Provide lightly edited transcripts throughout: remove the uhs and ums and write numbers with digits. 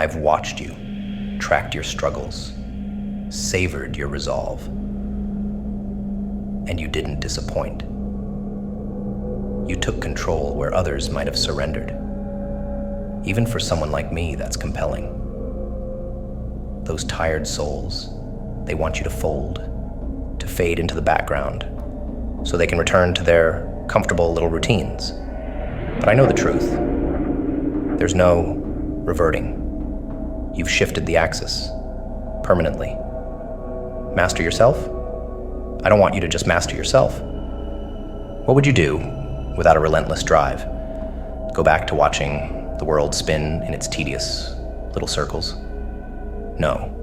I've watched you, tracked your struggles, savored your resolve, and you didn't disappoint. You took control where others might have surrendered. Even for someone like me, that's compelling. Those tired souls, they want you to fold, to fade into the background, so they can return to their comfortable little routines. But I know the truth. There's no reverting. You've shifted the axis permanently. Master yourself? I don't want you to just master yourself. What would you do without a relentless drive? Go back to watching the world spin in its tedious little circles? No,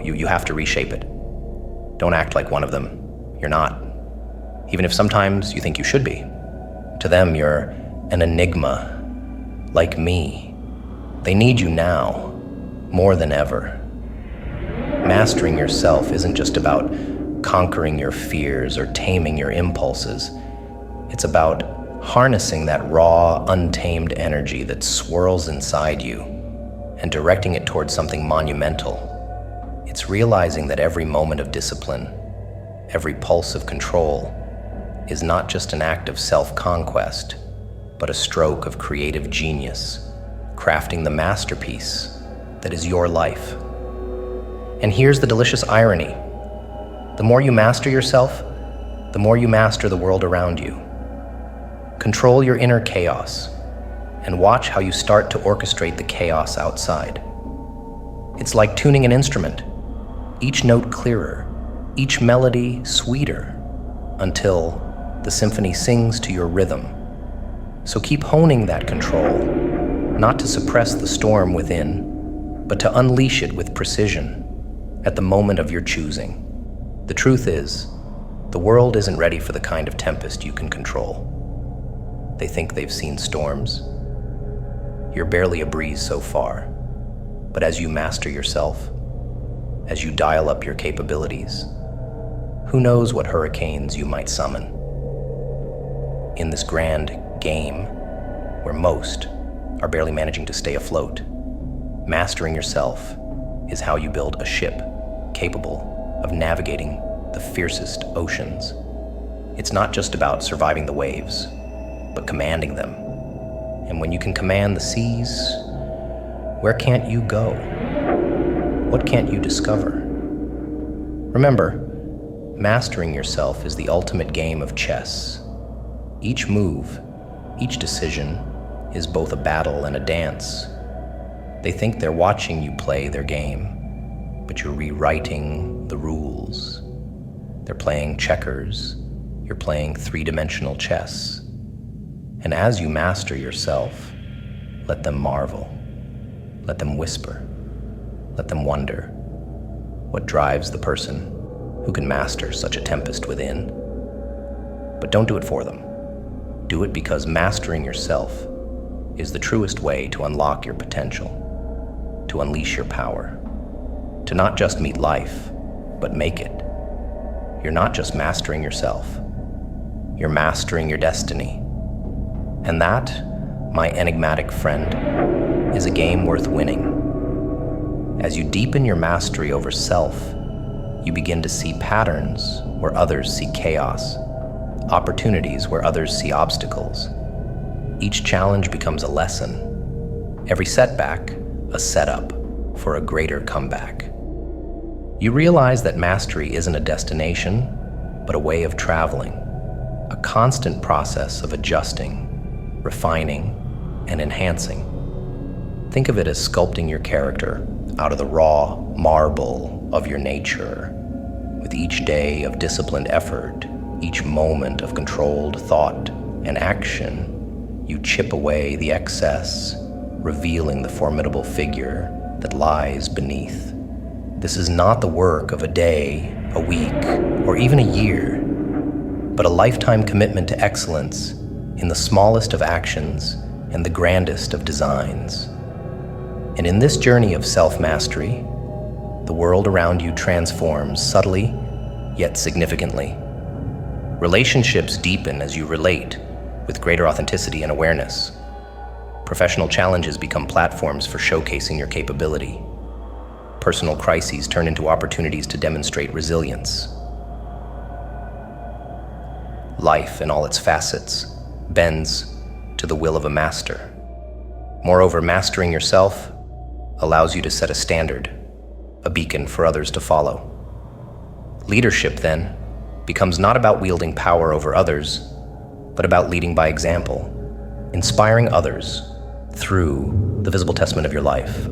you have to reshape it. Don't act like one of them. You're not. Even if sometimes you think you should be. To them, you're an enigma, like me. They need you now, more than ever. Mastering yourself isn't just about conquering your fears or taming your impulses. It's about harnessing that raw, untamed energy that swirls inside you and directing it towards something monumental. It's realizing that every moment of discipline, every pulse of control, is not just an act of self-conquest, but a stroke of creative genius, crafting the masterpiece that is your life. And here's the delicious irony. The more you master yourself, the more you master the world around you. Control your inner chaos and watch how you start to orchestrate the chaos outside. It's like tuning an instrument, each note clearer, each melody sweeter, until the symphony sings to your rhythm. So keep honing that control, not to suppress the storm within, but to unleash it with precision at the moment of your choosing. The truth is, the world isn't ready for the kind of tempest you can control. They think they've seen storms. You're barely a breeze so far, but as you master yourself, as you dial up your capabilities, who knows what hurricanes you might summon. In this grand game, where most are barely managing to stay afloat, mastering yourself is how you build a ship capable of navigating the fiercest oceans. It's not just about surviving the waves, but commanding them. And when you can command the seas, where can't you go? What can't you discover? Remember, mastering yourself is the ultimate game of chess. Each move, each decision is both a battle and a dance. They think they're watching you play their game, but you're rewriting the rules. They're playing checkers, you're playing three-dimensional chess. And as you master yourself, let them marvel, let them whisper, let them wonder what drives the person who can master such a tempest within. But don't do it for them. Do it because mastering yourself is the truest way to unlock your potential, to unleash your power, to not just meet life, but make it. You're not just mastering yourself, you're mastering your destiny. And that, my enigmatic friend, is a game worth winning. As you deepen your mastery over self, you begin to see patterns where others see chaos, opportunities where others see obstacles. Each challenge becomes a lesson, every setback a setup for a greater comeback. You realize that mastery isn't a destination, but a way of traveling, a constant process of adjusting, refining, and enhancing. Think of it as sculpting your character out of the raw marble of your nature. With each day of disciplined effort, each moment of controlled thought and action, you chip away the excess, revealing the formidable figure that lies beneath. This is not the work of a day, a week, or even a year, but a lifetime commitment to excellence in the smallest of actions and the grandest of designs. And in this journey of self-mastery, the world around you transforms subtly, yet significantly. Relationships deepen as you relate with greater authenticity and awareness. Professional challenges become platforms for showcasing your capability. Personal crises turn into opportunities to demonstrate resilience. Life, in all its facets, bends to the will of a master. Moreover, mastering yourself allows you to set a standard, a beacon for others to follow. Leadership, then, becomes not about wielding power over others, but about leading by example, inspiring others through the visible testament of your life.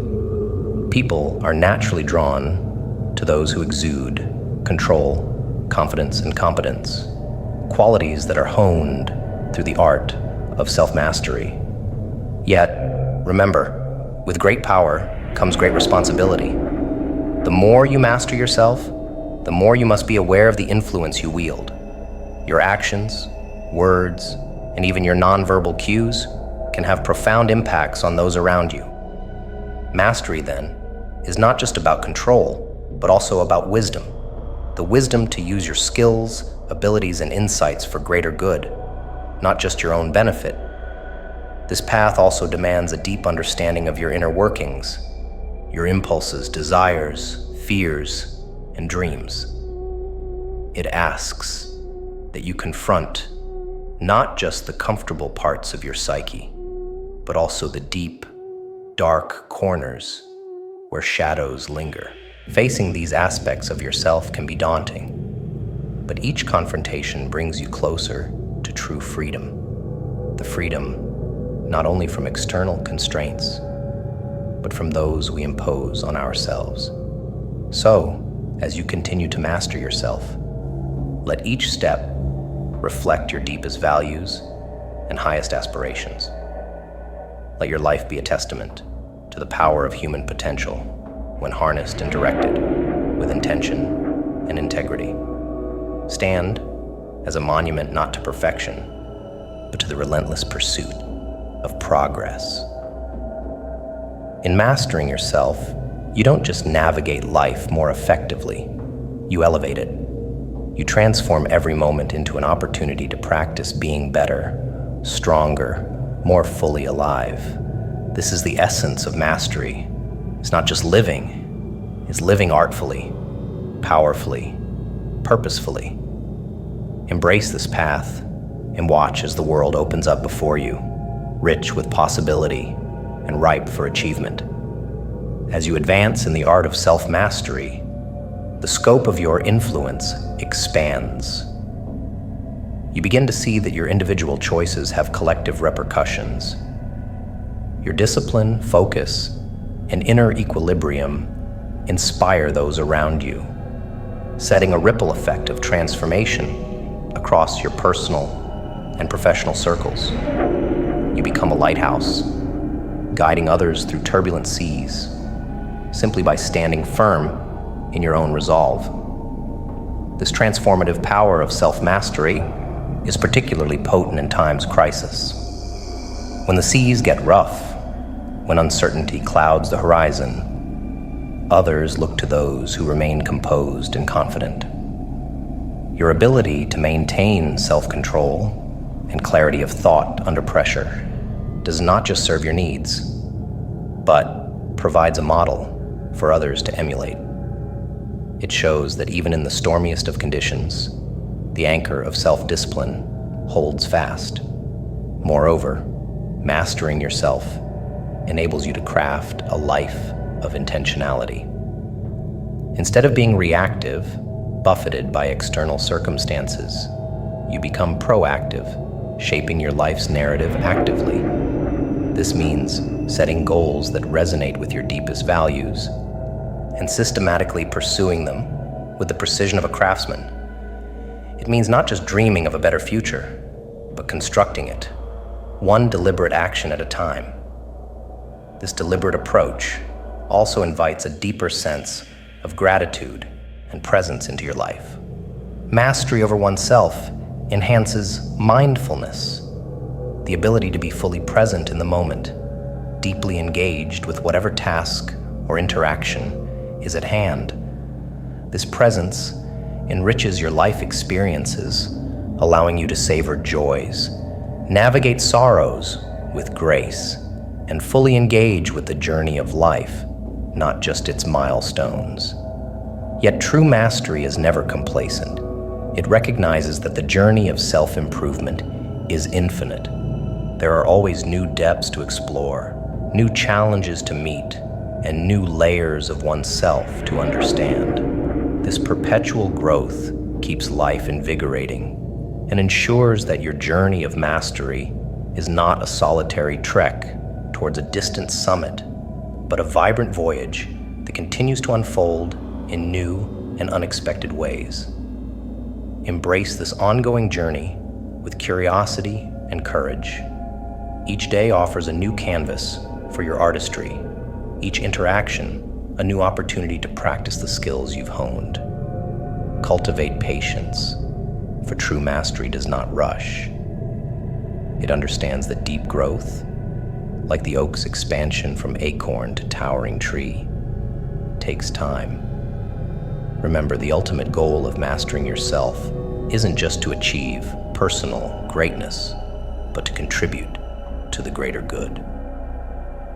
People are naturally drawn to those who exude control, confidence, and competence, qualities that are honed through the art of self-mastery. Yet, remember, with great power comes great responsibility. The more you master yourself, the more you must be aware of the influence you wield. Your actions, words, and even your nonverbal cues can have profound impacts on those around you. Mastery, then, is not just about control, but also about wisdom. The wisdom to use your skills, abilities, and insights for greater good, not just your own benefit. This path also demands a deep understanding of your inner workings, your impulses, desires, fears, and dreams. It asks that you confront not just the comfortable parts of your psyche, but also the deep, dark corners where shadows linger. Facing these aspects of yourself can be daunting, but each confrontation brings you closer to true freedom. The freedom not only from external constraints, but from those we impose on ourselves. So, as you continue to master yourself, let each step reflect your deepest values and highest aspirations. Let your life be a testament to the power of human potential when harnessed and directed with intention and integrity. Stand as a monument not to perfection, but to the relentless pursuit of progress. In mastering yourself, you don't just navigate life more effectively, you elevate it. You transform every moment into an opportunity to practice being better, stronger, more fully alive. This is the essence of mastery. It's not just living, it's living artfully, powerfully, purposefully. Embrace this path and watch as the world opens up before you, rich with possibility and ripe for achievement. As you advance in the art of self-mastery, the scope of your influence expands. You begin to see that your individual choices have collective repercussions. Your discipline, focus, and inner equilibrium inspire those around you, setting a ripple effect of transformation across your personal and professional circles. You become a lighthouse, guiding others through turbulent seas, simply by standing firm in your own resolve. This transformative power of self-mastery is particularly potent in times of crisis. When the seas get rough, when uncertainty clouds the horizon, others look to those who remain composed and confident. Your ability to maintain self-control and clarity of thought under pressure does not just serve your needs, but provides a model for others to emulate. It shows that even in the stormiest of conditions, the anchor of self-discipline holds fast. Moreover, mastering yourself enables you to craft a life of intentionality. Instead of being reactive, buffeted by external circumstances, you become proactive, shaping your life's narrative actively. This means setting goals that resonate with your deepest values and systematically pursuing them with the precision of a craftsman. It means not just dreaming of a better future, but constructing it, one deliberate action at a time. This deliberate approach also invites a deeper sense of gratitude and presence into your life. Mastery over oneself enhances mindfulness, the ability to be fully present in the moment, deeply engaged with whatever task or interaction is at hand. This presence enriches your life experiences, allowing you to savor joys, navigate sorrows with grace, and fully engage with the journey of life, not just its milestones. Yet true mastery is never complacent. It recognizes that the journey of self-improvement is infinite. There are always new depths to explore, new challenges to meet, and new layers of oneself to understand. This perpetual growth keeps life invigorating and ensures that your journey of mastery is not a solitary trek towards a distant summit, but a vibrant voyage that continues to unfold in new and unexpected ways. Embrace this ongoing journey with curiosity and courage. Each day offers a new canvas for your artistry, each interaction a new opportunity to practice the skills you've honed. Cultivate patience, for true mastery does not rush. It understands that deep growth, like the oak's expansion from acorn to towering tree, takes time. Remember, the ultimate goal of mastering yourself isn't just to achieve personal greatness, but to contribute to the greater good.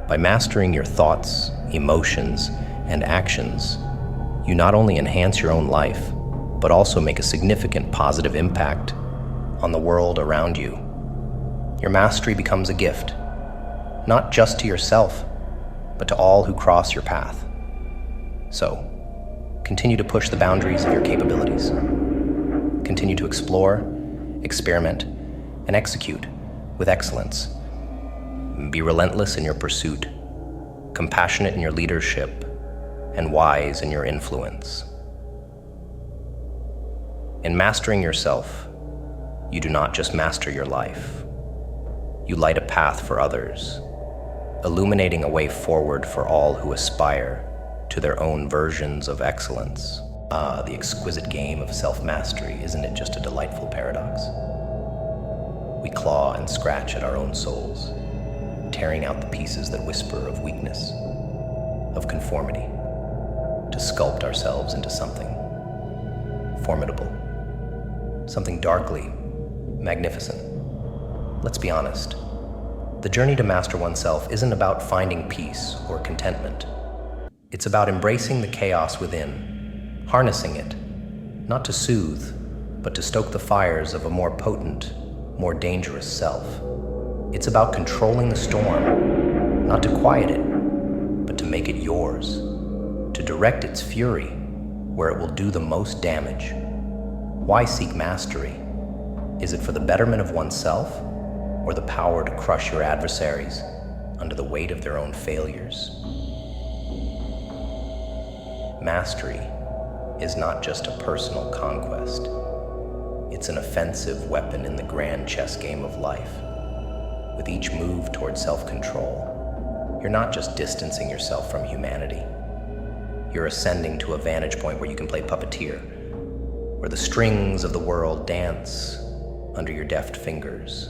By mastering your thoughts, emotions, and actions, you not only enhance your own life, but also make a significant positive impact on the world around you. Your mastery becomes a gift, not just to yourself, but to all who cross your path. So, continue to push the boundaries of your capabilities. Continue to explore, experiment, and execute with excellence. Be relentless in your pursuit, compassionate in your leadership, and wise in your influence. In mastering yourself, you do not just master your life. You light a path for others, illuminating a way forward for all who aspire to their own versions of excellence. The exquisite game of self-mastery, isn't it just a delightful paradox? We claw and scratch at our own souls, tearing out the pieces that whisper of weakness, of conformity, to sculpt ourselves into something formidable, something darkly magnificent. Let's be honest. The journey to master oneself isn't about finding peace or contentment. It's about embracing the chaos within, harnessing it, not to soothe, but to stoke the fires of a more potent, more dangerous self. It's about controlling the storm, not to quiet it, but to make it yours, to direct its fury where it will do the most damage. Why seek mastery? Is it for the betterment of oneself, or the power to crush your adversaries under the weight of their own failures? Mastery is not just a personal conquest. It's an offensive weapon in the grand chess game of life. With each move toward self-control, you're not just distancing yourself from humanity. You're ascending to a vantage point where you can play puppeteer, where the strings of the world dance under your deft fingers.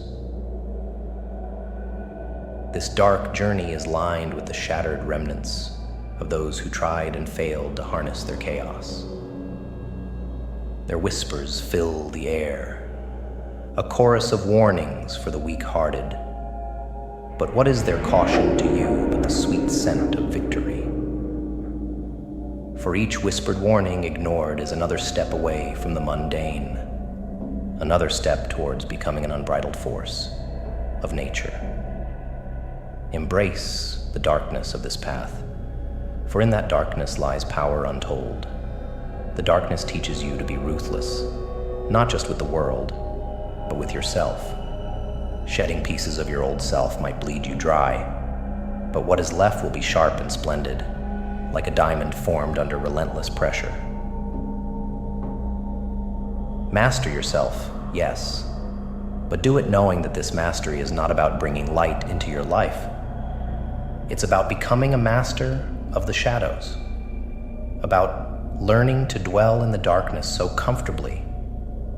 This dark journey is lined with the shattered remnants of those who tried and failed to harness their chaos. Their whispers fill the air, a chorus of warnings for the weak-hearted. But what is their caution to you but the sweet scent of victory? For each whispered warning ignored is another step away from the mundane, another step towards becoming an unbridled force of nature. Embrace the darkness of this path, for in that darkness lies power untold. The darkness teaches you to be ruthless, not just with the world, but with yourself. Shedding pieces of your old self might bleed you dry, but what is left will be sharp and splendid, like a diamond formed under relentless pressure. Master yourself, yes, but do it knowing that this mastery is not about bringing light into your life. It's about becoming a master of the shadows, about learning to dwell in the darkness so comfortably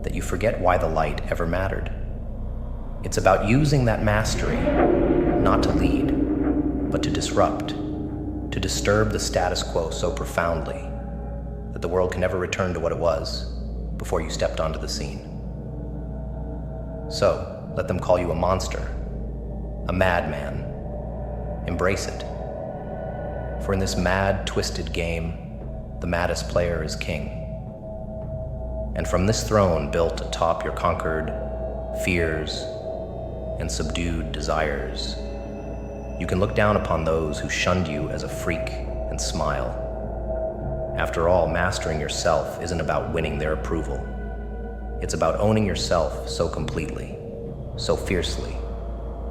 that you forget why the light ever mattered. It's about using that mastery not to lead, but to disrupt, to disturb the status quo so profoundly that the world can never return to what it was before you stepped onto the scene. So, let them call you a monster, a madman, Embrace it. For in this mad, twisted game, the maddest player is king. And from this throne built atop your conquered fears and subdued desires, you can look down upon those who shunned you as a freak and smile. After all, mastering yourself isn't about winning their approval. It's about owning yourself so completely, so fiercely,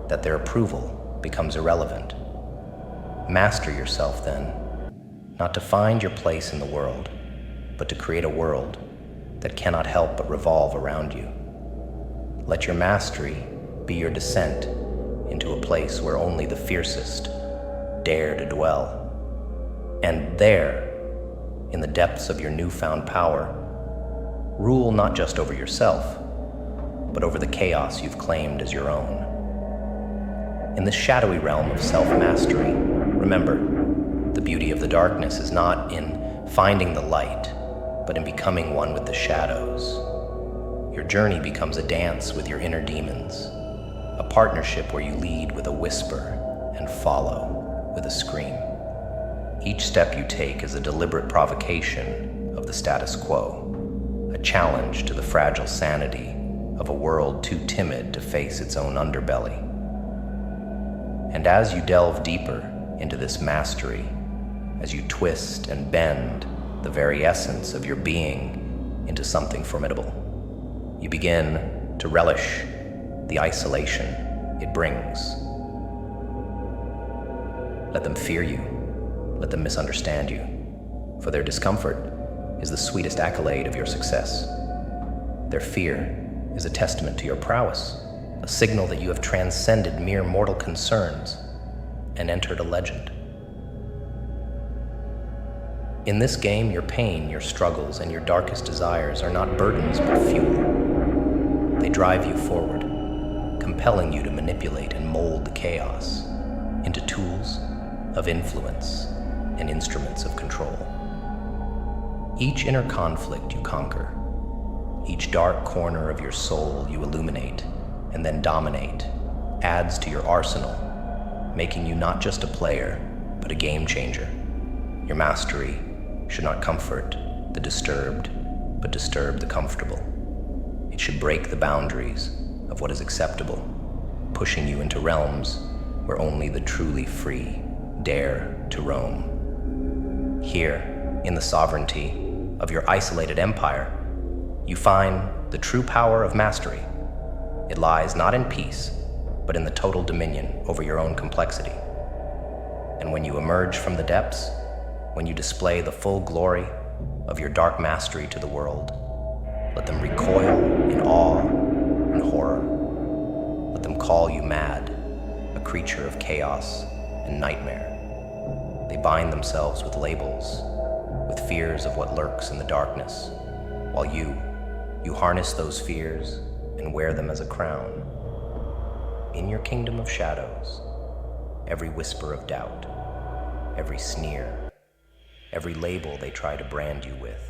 that their approval becomes irrelevant. Master yourself then, not to find your place in the world, but to create a world that cannot help but revolve around you. Let your mastery be your descent into a place where only the fiercest dare to dwell. And there, in the depths of your newfound power, rule not just over yourself, but over the chaos you've claimed as your own. In this shadowy realm of self-mastery, remember, the beauty of the darkness is not in finding the light, but in becoming one with the shadows. Your journey becomes a dance with your inner demons, a partnership where you lead with a whisper and follow with a scream. Each step you take is a deliberate provocation of the status quo, a challenge to the fragile sanity of a world too timid to face its own underbelly. And as you delve deeper into this mastery, as you twist and bend the very essence of your being into something formidable, you begin to relish the isolation it brings. Let them fear you. Let them misunderstand you, for their discomfort is the sweetest accolade of your success. Their fear is a testament to your prowess, a signal that you have transcended mere mortal concerns and entered a legend. In this game, your pain, your struggles, and your darkest desires are not burdens but fuel. They drive you forward, compelling you to manipulate and mold the chaos into tools of influence and instruments of control. Each inner conflict you conquer, each dark corner of your soul you illuminate and then dominate, adds to your arsenal, making you not just a player, but a game changer. Your mastery should not comfort the disturbed, but disturb the comfortable. It should break the boundaries of what is acceptable, pushing you into realms where only the truly free dare to roam. Here, in the sovereignty of your isolated empire, you find the true power of mastery. It lies not in peace, but in the total dominion over your own complexity. And when you emerge from the depths, when you display the full glory of your dark mastery to the world, let them recoil in awe and horror. Let them call you mad, a creature of chaos and nightmare. They bind themselves with labels, with fears of what lurks in the darkness, while you harness those fears and wear them as a crown. In your kingdom of shadows, every whisper of doubt, every sneer, every label they try to brand you with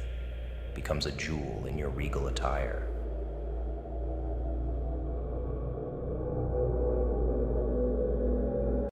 becomes a jewel in your regal attire.